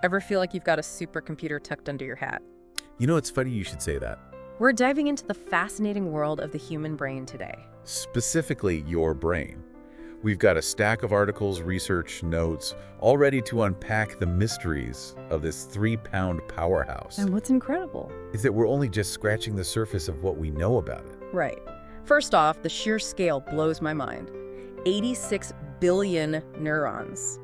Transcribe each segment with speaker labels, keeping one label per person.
Speaker 1: Ever feel like you've got a supercomputer tucked under your hat?
Speaker 2: You know, it's funny you should say that.
Speaker 1: We're diving into the fascinating world of the human brain today.
Speaker 2: Specifically, your brain. We've got a stack of articles, research, notes, all ready to unpack the mysteries of this 3-pound powerhouse.
Speaker 1: And what's incredible?
Speaker 2: Is that we're only just scratching the surface of what we know about it.
Speaker 1: Right. First off, the sheer scale blows my mind. 86 billion neurons.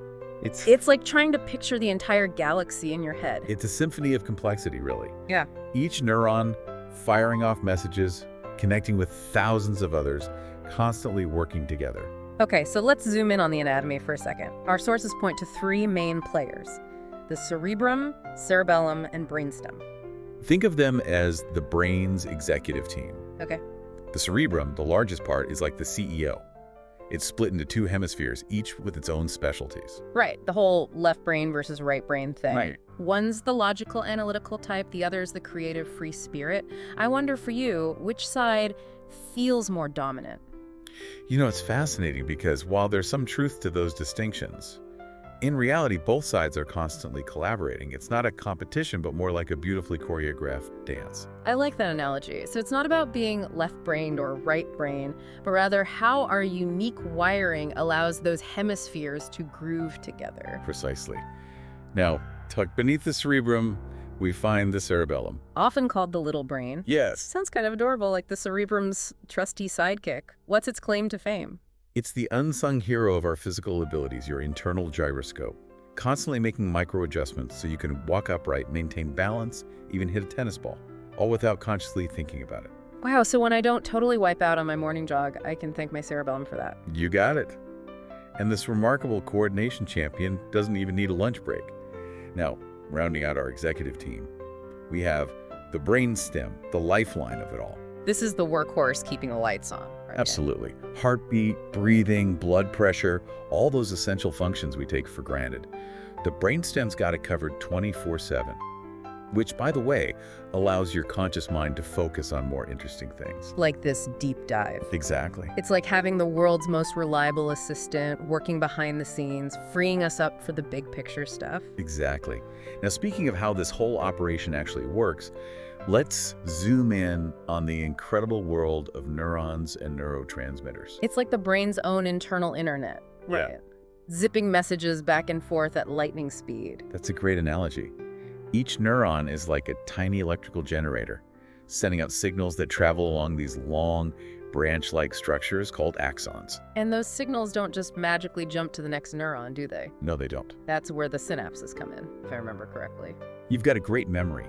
Speaker 1: It's like trying to picture the entire galaxy in your head.
Speaker 2: It's a symphony of complexity, really.
Speaker 1: Yeah.
Speaker 2: Each neuron firing off messages, connecting with thousands of others, constantly working together.
Speaker 1: Okay, so let's zoom in on the anatomy for a second. Our sources point to 3 main players: the cerebrum, cerebellum, and brainstem.
Speaker 2: Think of them as the brain's executive team.
Speaker 1: Okay.
Speaker 2: The cerebrum, the largest part, is like the CEO. It's split into 2 hemispheres, each with its own specialties.
Speaker 1: Right, the whole left brain versus right brain thing.
Speaker 2: Right.
Speaker 1: One's the logical, analytical type, the other's the creative, free spirit. I wonder for you, which side feels more dominant?
Speaker 2: You know, it's fascinating because while there's some truth to those distinctions, in reality, both sides are constantly collaborating. It's not a competition, but more like a beautifully choreographed dance.
Speaker 1: I like that analogy. So it's not about being left-brained or right-brained, but rather how our unique wiring allows those hemispheres to groove together.
Speaker 2: Precisely. Now, tucked beneath the cerebrum, we find the cerebellum.
Speaker 1: Often called the little brain.
Speaker 2: Yes.
Speaker 1: Sounds kind of adorable, like the cerebrum's trusty sidekick. What's its claim to fame?
Speaker 2: It's the unsung hero of our physical abilities, your internal gyroscope, constantly making micro-adjustments so you can walk upright, maintain balance, even hit a tennis ball, all without consciously thinking about it.
Speaker 1: Wow, so when I don't totally wipe out on my morning jog, I can thank my cerebellum for that.
Speaker 2: You got it. And this remarkable coordination champion doesn't even need a lunch break. Now, rounding out our executive team, we have the brainstem, the lifeline of it all.
Speaker 1: This is the workhorse keeping the lights on, right?
Speaker 2: Absolutely. Heartbeat, breathing, blood pressure, all those essential functions we take for granted. The brainstem's got it covered 24/7, which, by the way, allows your conscious mind to focus on more interesting things.
Speaker 1: Like this deep dive.
Speaker 2: Exactly.
Speaker 1: It's like having the world's most reliable assistant working behind the scenes, freeing us up for the big picture stuff.
Speaker 2: Exactly. Now, speaking of how this whole operation actually works, let's zoom in on the incredible world of neurons and neurotransmitters.
Speaker 1: It's like the brain's own internal internet.
Speaker 2: Yeah.
Speaker 1: Right. Zipping messages back and forth at lightning speed.
Speaker 2: That's a great analogy. Each neuron is like a tiny electrical generator, sending out signals that travel along these long, branch-like structures called axons.
Speaker 1: And those signals don't just magically jump to the next neuron, do they?
Speaker 2: No, they don't.
Speaker 1: That's where the synapses come in, if I remember correctly.
Speaker 2: You've got a great memory.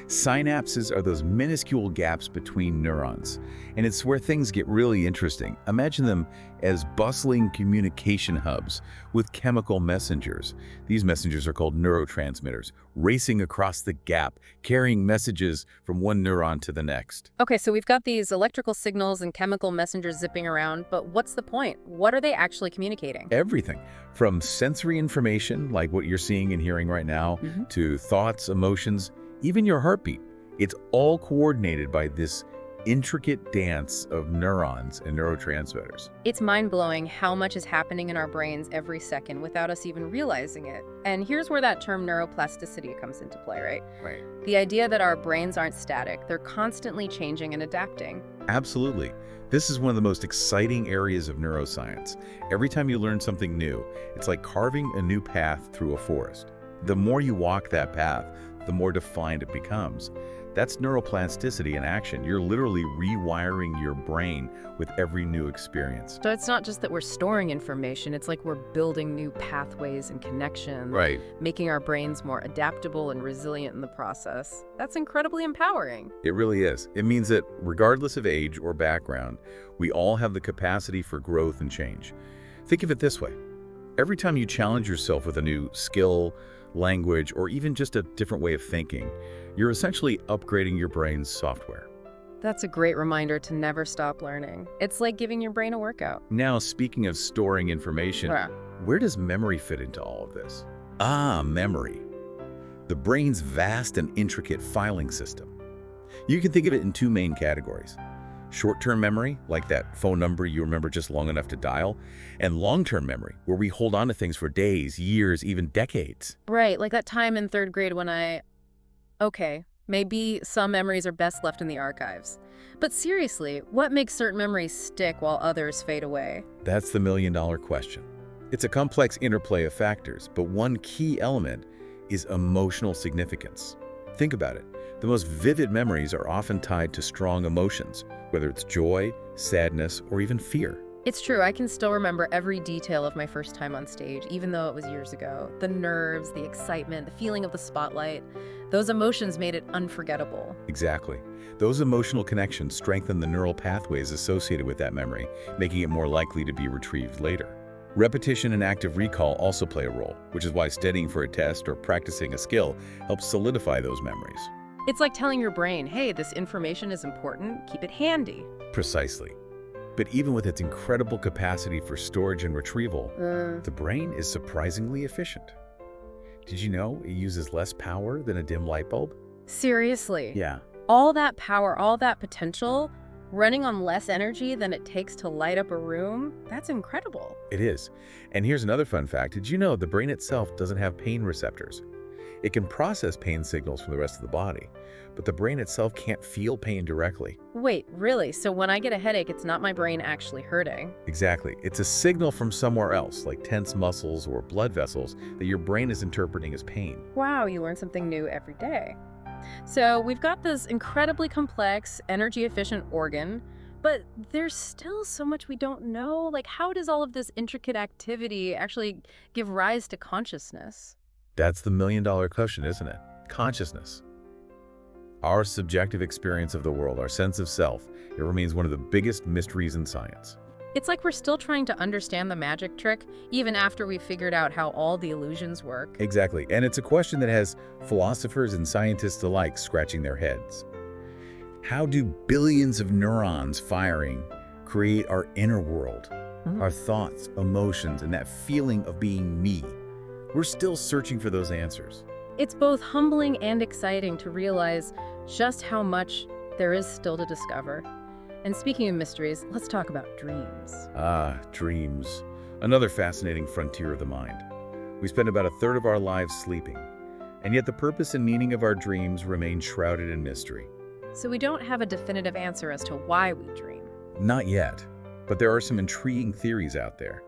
Speaker 2: Synapses are those minuscule gaps between neurons, and it's where things get really interesting. Imagine them as bustling communication hubs with chemical messengers. These messengers are called neurotransmitters, racing across the gap, carrying messages from one neuron to the next.
Speaker 1: Okay, so we've got these electrical signals and chemical messengers zipping around, but what's the point? What are they actually communicating?
Speaker 2: Everything from sensory information, like what you're seeing and hearing right now, to thoughts, emotions, even your heartbeat. It's all coordinated by this intricate dance of neurons and neurotransmitters.
Speaker 1: It's mind-blowing how much is happening in our brains every second without us even realizing it. And here's where that term neuroplasticity comes into play, right?
Speaker 2: Right.
Speaker 1: The idea that our brains aren't static, they're constantly changing and adapting.
Speaker 2: Absolutely. This is one of the most exciting areas of neuroscience. Every time you learn something new, it's like carving a new path through a forest. The more you walk that path, the more defined it becomes. That's neuroplasticity in action. You're literally rewiring your brain with every new experience.
Speaker 1: So it's not just that we're storing information, it's like we're building new pathways and connections,
Speaker 2: Right.
Speaker 1: making our brains more adaptable and resilient in the process. That's incredibly empowering.
Speaker 2: It really is. It means that regardless of age or background, we all have the capacity for growth and change. Think of it this way. Every time you challenge yourself with a new skill, language, or even just a different way of thinking, you're essentially upgrading your brain's software.
Speaker 1: That's a great reminder to never stop learning. It's like giving your brain a workout.
Speaker 2: Now, speaking of storing information,
Speaker 1: Yeah.
Speaker 2: where does memory fit into all of this? Memory. The brain's vast and intricate filing system. You can think of it in 2 main categories: Short-term memory, like that phone number you remember just long enough to dial, and long-term memory, where we hold on to things for days, years, even decades.
Speaker 1: Right, like that time in third grade when Okay, maybe some memories are best left in the archives. But seriously, what makes certain memories stick while others fade away?
Speaker 2: That's the million-dollar question. It's a complex interplay of factors, but one key element is emotional significance. Think about it. The most vivid memories are often tied to strong emotions, whether it's joy, sadness, or even fear.
Speaker 1: It's true, I can still remember every detail of my first time on stage, even though it was years ago. The nerves, the excitement, the feeling of the spotlight, those emotions made it unforgettable.
Speaker 2: Exactly. Those emotional connections strengthen the neural pathways associated with that memory, making it more likely to be retrieved later. Repetition and active recall also play a role, which is why studying for a test or practicing a skill helps solidify those memories.
Speaker 1: It's like telling your brain, hey, this information is important, keep it handy.
Speaker 2: Precisely. But even with its incredible capacity for storage and retrieval, the brain is surprisingly efficient. Did you know it uses less power than a dim light bulb?
Speaker 1: Seriously?
Speaker 2: Yeah,
Speaker 1: All that power, all that potential, running on less energy than it takes to light up a room? That's incredible.
Speaker 2: it is. And here's another fun fact. Did you know the brain itself doesn't have pain receptors? It can process pain signals from the rest of the body, but the brain itself can't feel pain directly.
Speaker 1: Wait, really? So when I get a headache, it's not my brain actually hurting?
Speaker 2: Exactly. It's a signal from somewhere else, like tense muscles or blood vessels, that your brain is interpreting as pain.
Speaker 1: Wow, you learn something new every day. So we've got this incredibly complex, energy-efficient organ, but there's still so much we don't know. Like, how does all of this intricate activity actually give rise to consciousness?
Speaker 2: That's the million-dollar question, isn't it? Consciousness. Our subjective experience of the world, our sense of self, it remains one of the biggest mysteries in science.
Speaker 1: It's like we're still trying to understand the magic trick, even after we've figured out how all the illusions work.
Speaker 2: Exactly. And it's a question that has philosophers and scientists alike scratching their heads. How do billions of neurons firing create our inner world, our thoughts, emotions, and that feeling of being me? We're still searching for those answers.
Speaker 1: It's both humbling and exciting to realize just how much there is still to discover. And speaking of mysteries, let's talk about dreams.
Speaker 2: Ah, dreams. Another fascinating frontier of the mind. We spend about a third of our lives sleeping, and yet the purpose and meaning of our dreams remain shrouded in mystery.
Speaker 1: So we don't have a definitive answer as to why we dream.
Speaker 2: Not yet, but there are some intriguing theories out there.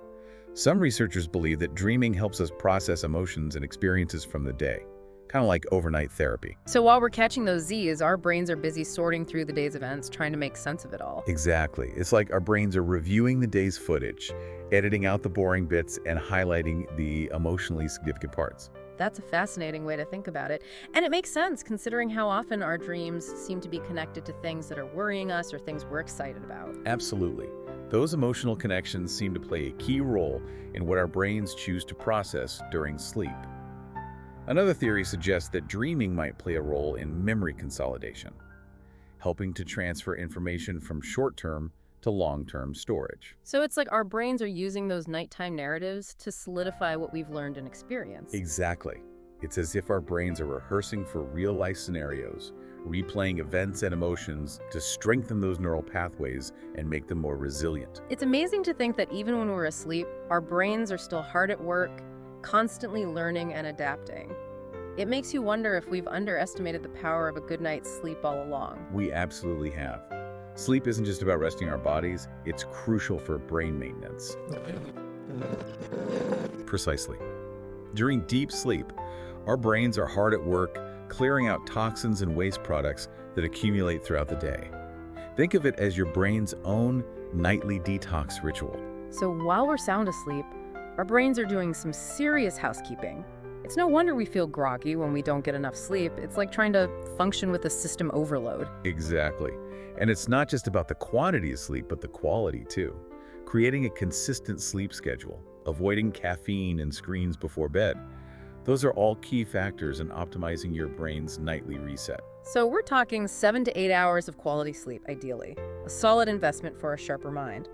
Speaker 2: Some researchers believe that dreaming helps us process emotions and experiences from the day, kind of like overnight therapy.
Speaker 1: So while we're catching those Z's, our brains are busy sorting through the day's events, trying to make sense of it all.
Speaker 2: Exactly. It's like our brains are reviewing the day's footage, editing out the boring bits, and highlighting the emotionally significant parts.
Speaker 1: That's a fascinating way to think about it. And it makes sense considering how often our dreams seem to be connected to things that are worrying us or things we're excited about.
Speaker 2: Absolutely. Those emotional connections seem to play a key role in what our brains choose to process during sleep. Another theory suggests that dreaming might play a role in memory consolidation, helping to transfer information from short-term to long-term storage.
Speaker 1: So it's like our brains are using those nighttime narratives to solidify what we've learned and experienced.
Speaker 2: Exactly. It's as if our brains are rehearsing for real-life scenarios, replaying events and emotions to strengthen those neural pathways and make them more resilient.
Speaker 1: It's amazing to think that even when we're asleep, our brains are still hard at work, constantly learning and adapting. It makes you wonder if we've underestimated the power of a good night's sleep all along.
Speaker 2: We absolutely have. Sleep isn't just about resting our bodies, it's crucial for brain maintenance. Precisely. During deep sleep, our brains are hard at work, clearing out toxins and waste products that accumulate throughout the day. Think of it as your brain's own nightly detox ritual.
Speaker 1: So while we're sound asleep, our brains are doing some serious housekeeping. It's no wonder we feel groggy when we don't get enough sleep. It's like trying to function with a system overload.
Speaker 2: Exactly. And it's not just about the quantity of sleep, but the quality too. Creating a consistent sleep schedule, avoiding caffeine and screens before bed. Those are all key factors in optimizing your brain's nightly reset.
Speaker 1: So we're talking 7 to 8 hours of quality sleep, ideally. A solid investment for a sharper mind.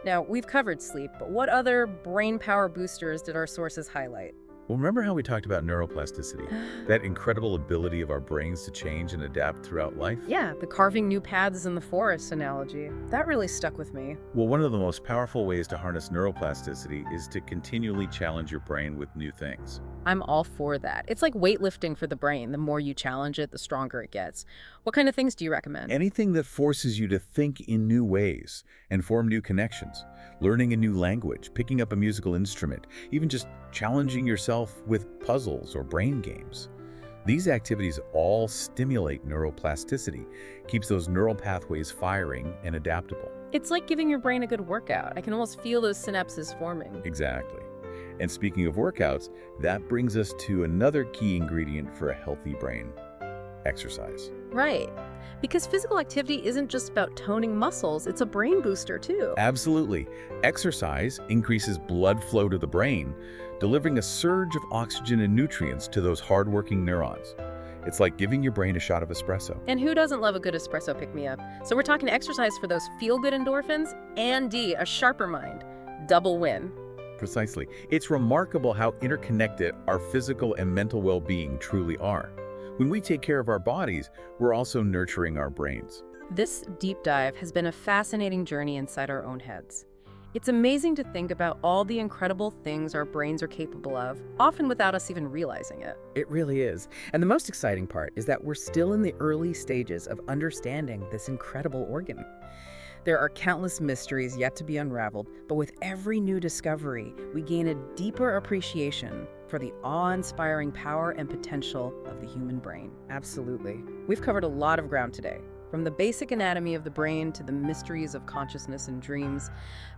Speaker 1: Now, we've covered sleep, but what other brain power boosters did our sources highlight?
Speaker 2: Well, remember how we talked about neuroplasticity, that incredible ability of our brains to change and adapt throughout life?
Speaker 1: Yeah, the carving new paths in the forest analogy. That really stuck with me.
Speaker 2: Well, one of the most powerful ways to harness neuroplasticity is to continually challenge your brain with new things.
Speaker 1: I'm all for that. It's like weightlifting for the brain. The more you challenge it, the stronger it gets. What kind of things do you recommend?
Speaker 2: Anything that forces you to think in new ways and form new connections, learning a new language, picking up a musical instrument, even just challenging yourself with puzzles or brain games. These activities all stimulate neuroplasticity, keeps those neural pathways firing and adaptable.
Speaker 1: It's like giving your brain a good workout. I can almost feel those synapses forming.
Speaker 2: Exactly. And speaking of workouts, that brings us to another key ingredient for a healthy brain: exercise.
Speaker 1: Right. Because physical activity isn't just about toning muscles, it's a brain booster too.
Speaker 2: Absolutely. Exercise increases blood flow to the brain, delivering a surge of oxygen and nutrients to those hardworking neurons. It's like giving your brain a shot of espresso.
Speaker 1: And who doesn't love a good espresso pick-me-up? So we're talking exercise for those feel-good endorphins and D, a sharper mind. Double win.
Speaker 2: Precisely. It's remarkable how interconnected our physical and mental well-being truly are. When we take care of our bodies, we're also nurturing our brains.
Speaker 1: This deep dive has been a fascinating journey inside our own heads. It's amazing to think about all the incredible things our brains are capable of, often without us even realizing it.
Speaker 3: It really is. And the most exciting part is that we're still in the early stages of understanding this incredible organ. There are countless mysteries yet to be unraveled, but with every new discovery, we gain a deeper appreciation for the awe-inspiring power and potential of the human brain. Absolutely. We've covered a lot of ground today, from the basic anatomy of the brain to the mysteries of consciousness and dreams.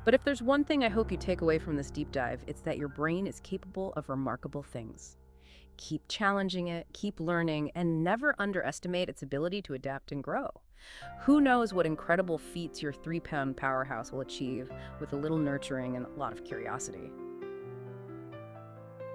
Speaker 3: But if there's one thing I hope you take away from this deep dive, it's that your brain is capable of remarkable things. Keep challenging it, keep learning, and never underestimate its ability to adapt and grow. Who knows what incredible feats your 3-pound powerhouse will achieve with a little nurturing and a lot of curiosity.